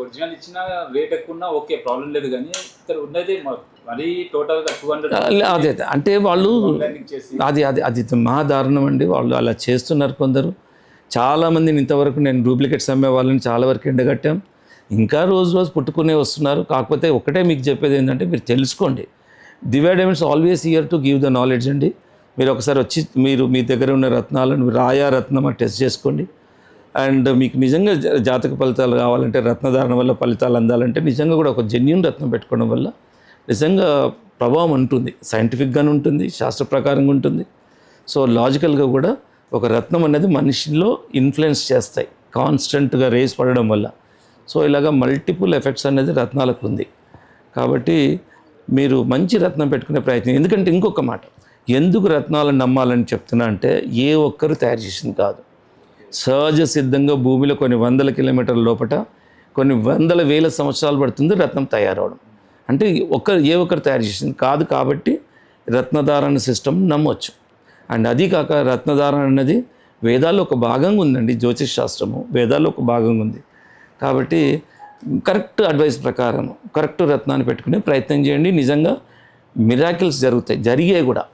Original ఇచ్చిన rate ఎక్కువ ఉన్నా ఓకే, ప్రాబ్లం లేదు. కానీ ఇక్కడ ఉన్నది మరీ టోటల్గా 200 అదే అంటే వాళ్ళు చేసి అది అది అది మహా దారుణం అండి. వాళ్ళు అలా చేస్తున్నారు కొందరు. చాలామందిని ఇంతవరకు నేను డూప్లికేట్స్ అమ్మే వాళ్ళని చాలా వరకు ఎండగట్టాం. ఇంకా రోజు రోజు పుట్టుకునే వస్తున్నారు. కాకపోతే ఒకటే మీకు చెప్పేది ఏంటంటే మీరు తెలుసుకోండి. Divya diamonds always here to give the knowledge అండి. మీరు ఒకసారి వచ్చి మీరు మీ దగ్గర ఉన్న రత్నాలను రాయా రత్నం టెస్ట్ చేసుకోండి. అండ్ మీకు నిజంగా జాతక ఫలితాలు కావాలంటే, రత్నధారణ వల్ల ఫలితాలు అందాలంటే నిజంగా కూడా ఒక జెన్యూన్ రత్నం పెట్టుకోవడం వల్ల నిజంగా ప్రభావం ఉంటుంది. సైంటిఫిక్గానే ఉంటుంది, శాస్త్ర ప్రకారంగా ఉంటుంది. సో లాజికల్గా కూడా ఒక రత్నం అనేది మనిషిలో ఇన్ఫ్లుయెన్స్ చేస్తాయి కాన్స్టెంట్గా రేస్ పడడం వల్ల. సో ఇలాగ మల్టిపుల్ ఎఫెక్ట్స్ అనేది రత్నాలకు ఉంది. కాబట్టి మీరు మంచి రత్నం పెట్టుకునే ప్రయత్నం. ఎందుకంటే ఇంకొక మాట, ఎందుకు రత్నాలను నమ్మాలని చెప్తున్నా అంటే, ఏ ఒక్కరు తయారు చేసింది కాదు. సహజ సిద్ధంగా భూమిలో కొన్ని వందల కిలోమీటర్ల లోపల కొన్ని వందల వేల సంవత్సరాలు పడుతుంది రత్నం తయారవడం. అంటే ఏ ఒక్కరు తయారు చేసింది కాదు. కాబట్టి రత్నధారణ సిస్టమ్ నమ్మొచ్చు. అండ్ అది కాక రత్నధారణ అన్నది వేదాల్లో ఒక భాగంగా ఉందండి. జ్యోతిష్ శాస్త్రము వేదాల్లో ఒక భాగంగా ఉంది. కాబట్టి కరెక్ట్ అడ్వైస్ ప్రకారం కరెక్ట్ రత్నాన్ని పెట్టుకునే ప్రయత్నం చేయండి. నిజంగా మిరాకిల్స్ జరుగుతాయి, జరిగాయి కూడా.